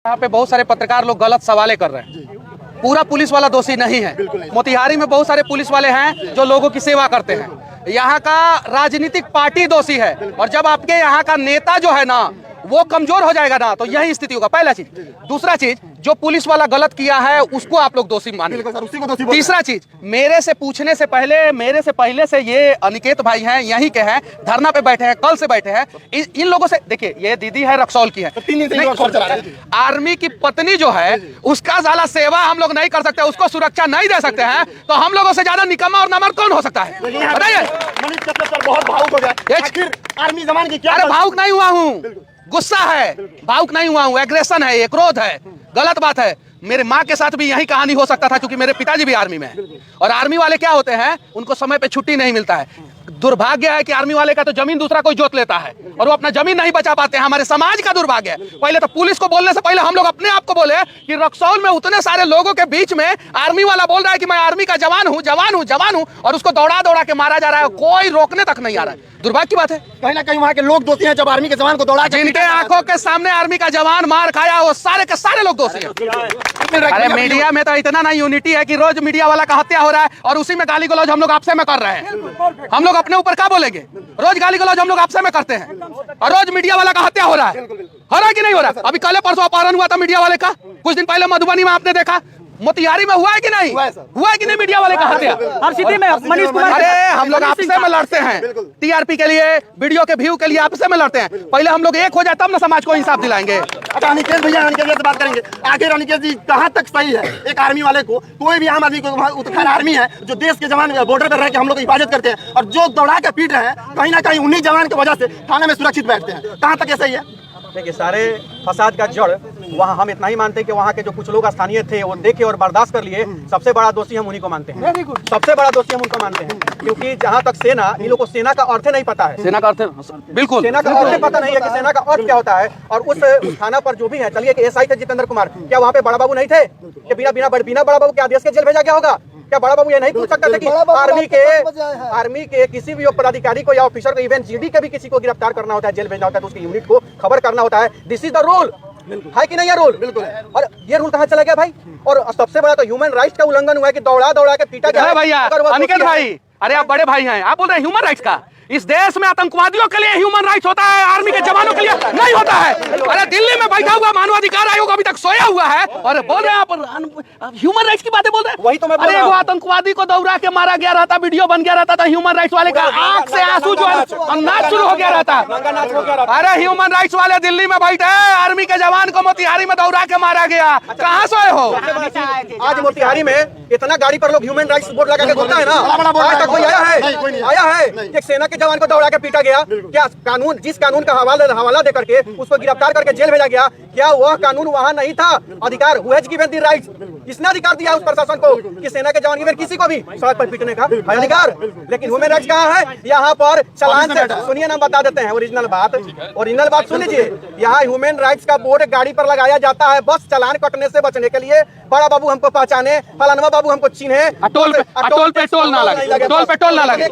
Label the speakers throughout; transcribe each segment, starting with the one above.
Speaker 1: यहाँ पे बहुत सारे पत्रकार लोग गलत सवालें कर रहे हैं। पूरा पुलिस वाला दोषी नहीं है। मोतिहारी में बहुत सारे पुलिस वाले हैं जो लोगों की सेवा करते हैं। यहाँ का राजनीतिक पार्टी दोषी है, और जब आपके यहाँ का नेता जो है ना वो कमजोर हो जाएगा ना तो यही स्थिति होगा। पहला चीज। दूसरा चीज, जो पुलिस वाला गलत किया है उसको आप लोग दोषी मानिए। तीसरा चीज, मेरे से पहले से ये अनिकेत भाई हैं, यहीं के हैं, धरना पे बैठे हैं, कल से बैठे हैं। इन लोगों से देखिए, ये दीदी है रक्सौल की है, आर्मी की पत्नी जो है उसका साला सेवा हम लोग नहीं कर सकते, उसको सुरक्षा नहीं दे सकते हैं, तो हम लोगों से ज्यादा निकम्मा और नमर कौन हो सकता है बताइए।
Speaker 2: बहुत भावुक हो जाए आर्मी जवान की क्या।
Speaker 1: अरे भावुक नहीं हुआ हूँ, गुस्सा है, भावुक नहीं हुआ हूँ, एग्रेशन है, ये क्रोध है, गलत बात है। मेरे माँ के साथ भी यही कहानी हो सकता था, क्योंकि मेरे पिताजी भी आर्मी में हैं। और आर्मी वाले क्या होते हैं, उनको समय पे छुट्टी नहीं मिलता है। दुर्भाग्य है कि आर्मी वाले का तो जमीन दूसरा कोई जोत लेता है और वो अपना जमीन नहीं बचा पाते हैं। हमारे समाज का दुर्भाग्य है। पहले तो पुलिस को बोलने से पहले हम लोग अपने आप को बोले कि रक्सौल में उतने सारे लोगों के बीच में आर्मी वाला बोल रहा है कि मैं आर्मी का जवान हूँ, और उसको दौड़ा दौड़ा के मारा जा रहा है, कोई रोकने तक नहीं आ रहा है। दुर्भाग्य की बात है।
Speaker 2: कहीं ना कहीं वहाँ के लोग दोषी हैं जब आर्मी के जवान को दौड़ा।
Speaker 1: जिनके आंखों के सामने आर्मी का जवान मार खाया वो सारे के सारे लोग दोषी हैं। अरे मीडिया में तो इतना ना यूनिटी है कि रोज मीडिया वाला का हत्या हो रहा है और उसी में गाली गलौज हम लोग आपसे में कर रहे हैं। हम लोग अपने ऊपर क्या बोलेंगे? रोज गाली गलौज हम लोग आपसे में करते हैं और रोज मीडिया वाला का हत्या हो रहा है। हो रहा है कि नहीं हो रहा? अभी कल परसों अपहरण हुआ था मीडिया वाले का, कुछ दिन पहले मधुबनी में आपने देखा। मोतिहारी में हुआ है कि नहीं? हुआ है कि नहीं मीडिया वाले का हत्या?
Speaker 3: हर सिटी में मनीष कुमार।
Speaker 1: अरे हम लोग आपसे में लड़ते हैं, टीआरपी के लिए, वीडियो के व्यू के लिए आपसे में लड़ते हैं। पहले हम लोग एक हो जाए तब ना समाज को इंसाफ दिलाएंगे।
Speaker 2: अच्छा अनिकेत भैया, अनिकेत से बात करेंगे। आखिर अनिकेत जी कहाँ तक सही है एक आर्मी वाले को, कोई भी आम आदमी को, खैर आर्मी है जो देश के जवान बॉर्डर पर रह के हम लोग हिफाजत करते हैं, और जो दौड़ा के पीट रहे हैं कहीं ना कहीं उन्हीं जवान की वजह से थाने में सुरक्षित बैठते हैं। कहाँ तक ये सही है?
Speaker 3: देखिए, सारे फसाद का जड़ वहाँ हम इतना ही मानते हैं कि वहाँ के जो कुछ लोग स्थानीय थे वो देखे और बर्दाश्त कर लिए। सबसे बड़ा दोषी हम उन्हीं को मानते हैं। सबसे बड़ा दोषी हम उनको मानते हैं, क्योंकि जहाँ तक सेना, इन लोगों को सेना का अर्थ नहीं पता है।
Speaker 1: सेना का अर्थ बिल्कुल,
Speaker 3: सेना का अर्थ पता नहीं है कि सेना का अर्थ क्या होता है। और उस थाना पर जो भी है, चलिए कि एसआई थे जितेंद्र कुमार, क्या वहाँ पे बड़ा बाबू नहीं थे? कि बिना बड़ा बाबू के आदेश के जेल भेजा गया होगा? क्या बड़ा बाबू ये नहीं पूछ सकता था कि आर्मी के किसी भी पदाधिकारी को या ऑफिसर को, इवन जीडी के भी किसी को गिरफ्तार करना होता है, जेल भेजना होता है, तो उसकी यूनिट को खबर करना होता है। दिस इज द रूल, है कि नहीं? ये रूल बिल्कुल है। और ये रूल कहाँ चला गया भाई? और सबसे बड़ा तो ह्यूमन राइट्स का उल्लंघन हुआ है कि दौड़ा दौड़ा के पीटा गया
Speaker 1: भैया। अनिकेत भाई, अरे आप बड़े भाई हैं, आप बोल रहे हैं ह्यूमन राइट्स का। इस देश में आतंकवादियों के लिए ह्यूमन राइट्स होता है, आर्मी के जवानों के लिए नहीं होता है। अरे दिल्ली में बैठा हुआ मानवाधिकार आयोग अभी तक सोया हुआ है और बोल रहे हैं आप ह्यूमन राइट्स की बातें बोल रहे हैं।
Speaker 3: वही तो मैं बोल रहा
Speaker 1: हूं।
Speaker 3: हूं।
Speaker 1: वो आतंकवादी को दौड़ा के मारा गया रहता, वीडियो बन गया रहता, तो ह्यूमन राइट्स वाले का आंख से आंसू जो है नाच शुरू हो गया रहता। अरे ह्यूमन राइट्स वाले दिल्ली में बैठे हैं, आर्मी के जवान को मोतिहारी में दौड़ा के मारा गया, कहाँ सोए हो?
Speaker 3: आज मोतिहारी में इतना गाड़ी पर लोग ह्यूमन राइट्स बोर्ड लगा के घूमता है ना, आज तक कोई आया है कि सेना के जवान को दौड़ा के पीटा गया? क्या कानून, जिस कानून का हवाला दे करके उसको गिरफ्तार करके जेल भेजा गया, क्या वह कानून वहां नहीं था? अधिकार who has given the rights, किसने अधिकार दिया उस प्रशासन को कि सेना के जवान, इवन किसी को भी सड़क पर पीटने का अधिकार? लेकिन ह्यूमन राइट्स कहाँ है? यहाँ पर चालान से, सुनिए ना, बता देते हैं ओरिजिनल बात सुन लीजिए। यहाँ ह्यूमन राइट्स का बोर्ड गाड़ी पर लगाया जाता है बस चालान कटने से बचने के लिए। बड़ा बाबू हमको पहचाने, फलाना बाबू हमको चिन्हे,
Speaker 1: टोल पे टोल ना लगे, टोल पे टोल ना लगे,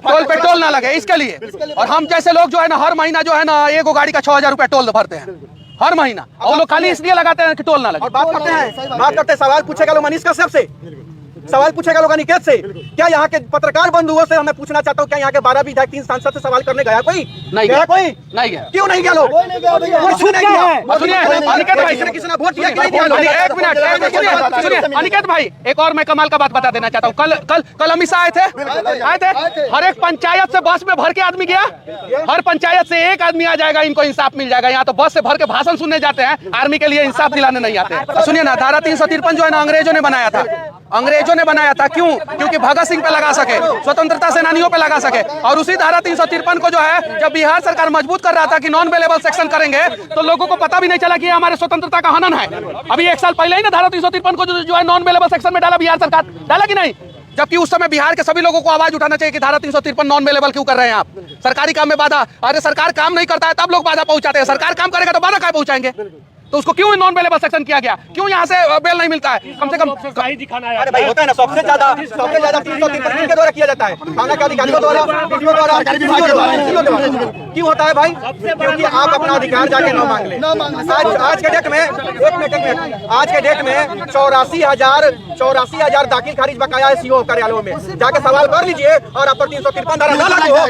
Speaker 1: टोल पे टोल ना लगे, इसके लिए। और हम जैसे लोग जो है ना हर महीना जो है ना एगो गाड़ी का 6,000 रुपया टोल भरते हैं हर महीना, और लोग खाली इसलिए लगाते हैं कि टोल ना लगे।
Speaker 3: और बात करते हैं, सवाल पूछेगा लोग मनीष कश्यप से, सवाल पूछेगा लोग अनिकेत से। क्या यहाँ के पत्रकार बंधुओं से मैं पूछना चाहता हूँ, क्या यहाँ के 12 विधायक 3 सांसद से सवाल करने गया कोई?
Speaker 1: नहीं गया,
Speaker 3: कोई
Speaker 1: नहीं गया।
Speaker 3: क्यों नहीं गया? लोग
Speaker 1: अनिकेत भाई, एक और मैं कमाल का बात बता देना चाहता हूँ। कल अमित शाह आए थे, हर एक पंचायत से बस में भर के आदमी गया, हर पंचायत से एक आदमी आ जाएगा, इनको इंसाफ मिल जाएगा। यहाँ तो बस से भर के भाषण सुनने जाते हैं, आर्मी के लिए इंसाफ दिलाने नहीं आते। सुनिए ना, धारा 353 जो है ना अंग्रेजों ने बनाया था, क्यों? क्योंकि भगत सिंह पे लगा सके, स्वतंत्रता सेनानियों पे लगा सके। और उसी धारा 353 को जो है जब बिहार सरकार मजबूत कर रहा था कि नॉन अवेलेबल सेक्शन करेंगे, तो लोगों को पता भी नहीं चला कि हमारे स्वतंत्रता का हनन है। अभी 1 साल पहले ही ना धारा 353 को जो है नॉन अवेलेबल सेक्शन में डाला बिहार सरकार, डाला कि नहीं? जबकि उस समय बिहार के सभी लोगों को आवाज उठाना चाहिए कि धारा 353 नॉन अवेलेबल क्यों कर रहे हैं आप? सरकारी काम में बाधा। अरे सरकार काम नहीं करता है तब लोग बाधा पहुंचाते हैं, सरकार काम करेगा तो बाधा क्या पहुंचाएंगे? तो उसको क्यों नॉन बेलेबल सेक्शन किया गया? क्यों यहाँ से बेल नहीं मिलता है? कम से कम
Speaker 3: अरे भाई होता है ना, सबसे ज्यादा 303 के द्वारा किया जाता है, थाना के अधिकारियों द्वारा, DPO द्वारा, क्यों होता है भाई? क्योंकि आप अपना अधिकार जाके न मांग ले। आज के डेट में एक मिनट आज के डेट में 84,000 दाखिल खारिज बकाया है सीओ कार्यालयों में, जाके सवाल कर लीजिए और आप पर 353 धारा न लागू हो।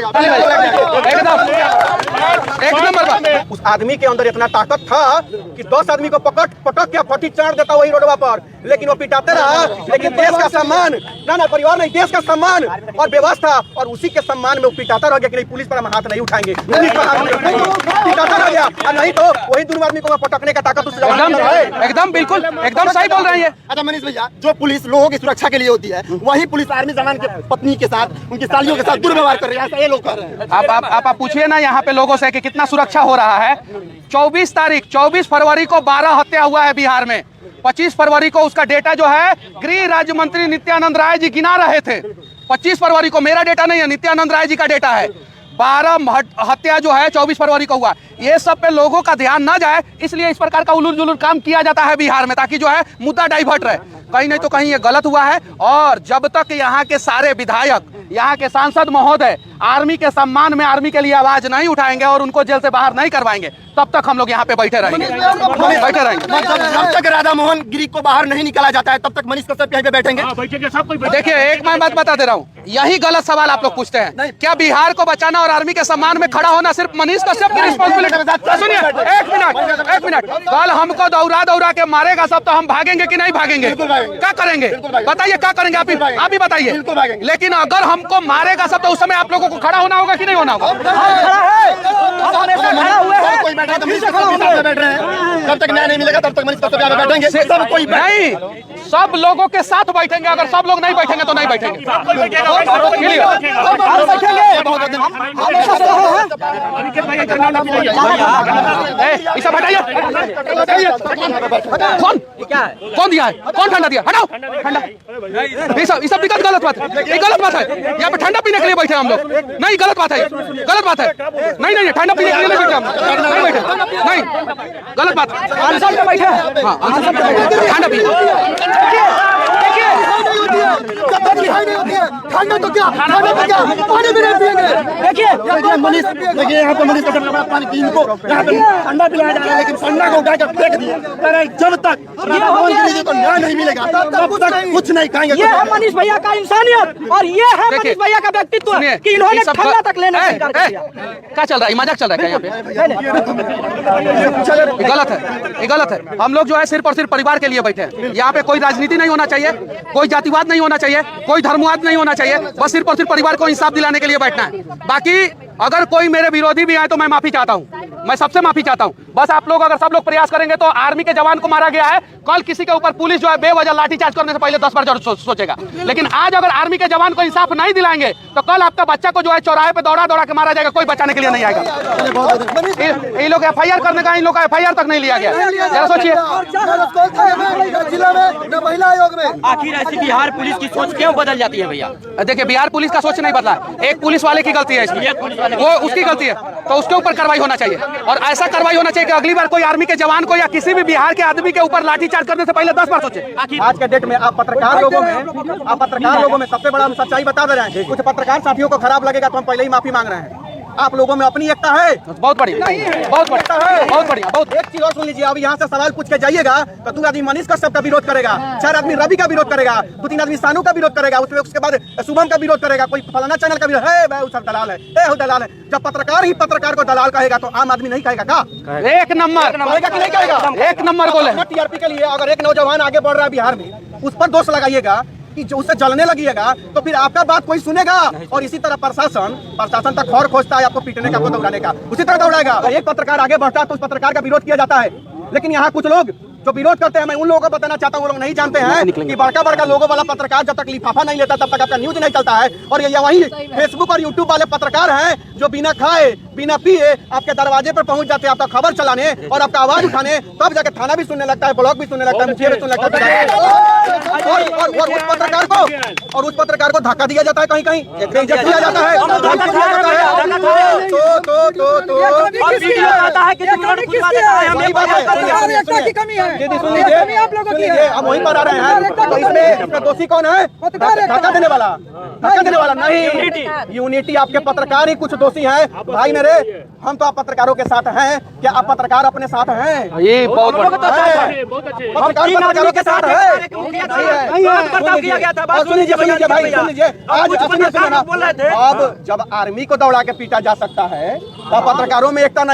Speaker 1: एक नंबर
Speaker 3: उस आदमी के अंदर इतना ताकत था कि 10 आदमी को पटक के फटी चाट देता वही रोडवा पर, लेकिन वो पिटाते रहा। लेकिन देश का सम्मान, ना परिवार नहीं, देश का सम्मान और व्यवस्था और उसी के सम्मान में वो पिटाता रह गया कि नहीं पुलिस पर हम हाथ नहीं उठाएंगे, पुलिस पर हाथ नहीं उठाएंगे, पिटाता रह गया। और नहीं तो वही दोनों आदमी को पटकने का ताकत उस जमाने में है।
Speaker 1: एकदम बिल्कुल एकदम सही बोल रहे हैं।
Speaker 2: अच्छा मनीष भैया, जो पुलिस लोगों की सुरक्षा के लिए होती है, वही पुलिस आर्मी जवान के पत्नी के साथ, उनकी सालियों के साथ दुर्व्यवहार कर रहे हैं, ऐसा ये लोग कर रहे हैं।
Speaker 1: आप पूछिए ना यहाँ पे लोगों से कि कितना सुरक्षा हो रहा है। 24 फरवरी को 12 हत्या हुआ है बिहार में। 25 फरवरी को उसका डेटा जो है गृह राज्य मंत्री नित्यानंद राय जी गिना रहे थे। 25 फरवरी को, मेरा डेटा नहीं है, नित्यानंद राय जी का डेटा है। 12 हत्या जो है 24 फरवरी को हुआ। ये सब पे लोगों का ध्यान ना जाए, इसलिए इस प्रकार का उलूल जुलूल काम किया जाता है बिहार में, ताकि जो है मुद्दा डाइवर्ट रहे। कहीं नहीं तो कहीं ये गलत हुआ है। और जब तक यहाँ के सारे विधायक, यहाँ के सांसद महोदय आर्मी के सम्मान में आर्मी के लिए आवाज नहीं उठाएंगे और उनको जेल से बाहर नहीं करवाएंगे, तब तक हम लोग यहाँ पे बैठे रहेंगे।
Speaker 2: जब तक राधा मोहन गिरी को बाहर नहीं निकाला जाता है, तब तक मनीष कश्यप यहीं पे बैठेंगे।
Speaker 1: देखिए, एक मैं बात बता दे रहा हूँ, यही गलत सवाल आप लोग पूछते हैं। क्या बिहार को बचाना और आर्मी के सम्मान में खड़ा होना सिर्फ मनीष कश्यप की रिस्पॉन्सिबिलिटी? सुनिए, एक मिनट, कल हमको दौड़ा के मारेगा सब, तो हम भागेंगे कि नहीं भागेंगे? क्या करेंगे बताइए, क्या करेंगे? आप ही बताइए। लेकिन अगर हमको मारेगा सब, तो उस समय आप लोगों को खड़ा होना होगा कि नहीं होना होगा?
Speaker 2: कोई बैठ रहे हैं, जब तक न्याय नहीं मिलेगा तब तक मनीष कश्यप यहाँ पे बैठेंगे। सब कोई
Speaker 1: नहीं, सब लोगों के साथ बैठेंगे। अगर सब लोग नहीं बैठेंगे तो नहीं बैठेंगे। इसे हटाइए। कौन दिया है? कौन ठंडा दिया? हटाओ ठंडा। ये सब गलत बात है, ये गलत बात है। यहाँ पे ठंडा पीने के लिए बैठे हम लोग? नहीं, गलत बात है, गलत बात है। नहीं, ठंडा पीने के लिए नहीं बैठे हम, नहीं बैठे, नहीं, गलत बात। आंसर पे बैठे, हाँ आंसर पे बैठे, ठंडा पीने।
Speaker 2: ठंडा तो क्या, पानी भी नहीं पिएंगे। देखिए मनीष, देखिए यहाँ पे मनीष कश्यप पानी की इनको यहाँ पे ठंडा पिलाया जा रहा है, लेकिन ठंडा को उठाकर फेंक दिए। जब तक को न्याय नहीं मिलेगा तब तक कुछ नहीं खाएंगे।
Speaker 4: ये है मनीष भैया का इंसानियत और ये है मनीष भैया का व्यक्तित्व कि इन्होंने ठंडा तक लेने से इनकार कर दिया।
Speaker 1: क्या चल रहा है? मजाक चल रहा है क्या यहाँ पे? गलत है, ये गलत है। हम लोग जो है सिर्फ और सिर्फ परिवार के लिए बैठे हैं। यहाँ पे कोई राजनीति नहीं होना चाहिए, कोई जातिवाद नहीं होना चाहिए, कोई धर्मवाद नहीं होना चाहिए। बस सिर्फ और सिर्फ परिवार को इंसाफ दिलाने के लिए बैठना है। बाकी अगर कोई मेरे विरोधी भी आए तो मैं माफी चाहता हूँ, मैं सबसे माफी चाहता हूँ। बस आप लोग अगर सब लोग प्रयास करेंगे तो आर्मी के जवान को मारा गया है, कल किसी के ऊपर पुलिस जो है बेवजह लाठीचार्ज करने से पहले 10 बार जरूर सोचेगा। लेकिन आज अगर आर्मी के जवान को इंसाफ नहीं दिलाएंगे तो कल आपका बच्चा को जो है चौराहे पे दौड़ा के मारा जाएगा, कोई बचाने के लिए नहीं आएगा। ये लोग FIR करने का, इन लोग का FIR तक नहीं लिया गया। जरा सोचिए,
Speaker 4: आखिर ऐसी बिहार पुलिस की सोच क्यों बदल जाती है भैया?
Speaker 1: देखिए, बिहार पुलिस का सोच नहीं बदला, एक पुलिस वाले की गलती है इसमें, वो उसकी गलती है, तो उसके ऊपर कार्रवाई होना चाहिए। और ऐसा कार्रवाई होना चाहिए कि अगली बार कोई आर्मी के जवान को या किसी भी बिहार के आदमी के ऊपर लाठीचार्ज करने से पहले 10 बार सोचे।
Speaker 3: आज के डेट में आप पत्रकार लोगों में सबसे बड़ा हम सच्चाई बता दे रहे हैं। कुछ पत्रकार साथियों को खराब लगेगा तो हम पहले ही माफी मांग रहे हैं। आप लोगों में अपनी एकता है,
Speaker 1: बहुत बढ़िया, बहुत बढ़िया है, बहुत बढ़िया। बहुत
Speaker 3: एक चीज और सुन लीजिए, अब यहाँ से सवाल पूछ के जाइएगा तो 2 आदमी मनीष कश्यप का विरोध करेगा, 4 आदमी रवि का विरोध करेगा, 2-3 आदमी सानू का विरोध करेगा, उसके बाद शुभम का विरोध करेगा, कोई फलाना चैनल का विरोध है, वह सब दलाल है, दलाल है। जब पत्रकार ही पत्रकार को दलाल कहेगा तो आम आदमी नहीं कहेगा क्या?
Speaker 1: एक नंबर
Speaker 3: कहेगा कि नहीं कहेगा?
Speaker 1: एक नंबर बोले।
Speaker 3: TRP के लिए अगर एक नौजवान आगे बढ़ रहा है बिहार में, उस पर दोष लगाइएगा कि जो उससे जलने लगिएगा तो फिर आपका बात कोई सुनेगा। और इसी तरह प्रशासन तक खौर खोजता है आपको पीटने का, आपको दौड़ाने का, उसी तरह दौड़ाएगा। और एक पत्रकार आगे बढ़ता है तो उस पत्रकार का विरोध किया जाता है। लेकिन यहाँ कुछ लोग जो विरोध करते हैं, मैं उन लोगों को बताना चाहता हूँ, वो लोग नहीं जानते हैं कि बड़का लोगों वाला पत्रकार जब तक लिफाफा नहीं लेता तब तक आपका न्यूज नहीं चलता है। और ये वही फेसबुक और यूट्यूब वाले पत्रकार हैं जो बिना खाए बिना पिए आपके दरवाजे पर पहुंच जाते हैं आपका खबर चलाने और आपका आवाज उठाने, तब जाके थाना भी सुनने लगता है, ब्लॉक भी सुनने लगता है, मुखिया भी सुनने लगता है, और उस पत्रकार को धक्का दिया जाता है, कहीं कहीं बेइज्जत किया जाता है। हम वहीं पर आ रहे हैं, तो इसमें दोषी कौन है? धक्का देने वाला नहीं, यूनिटी आपके पत्रकार ही कुछ दोषी हैं भाई मेरे। हम तो आप पत्रकारों के साथ हैं, क्या आप पत्रकार अपने साथ हैं?
Speaker 1: ये बहुत
Speaker 3: हम पत्रकारों के साथ हैं। आज अब जब आर्मी को दौड़ा के पीटा जा सकता है, तो पत्रकारों में एकता नहीं।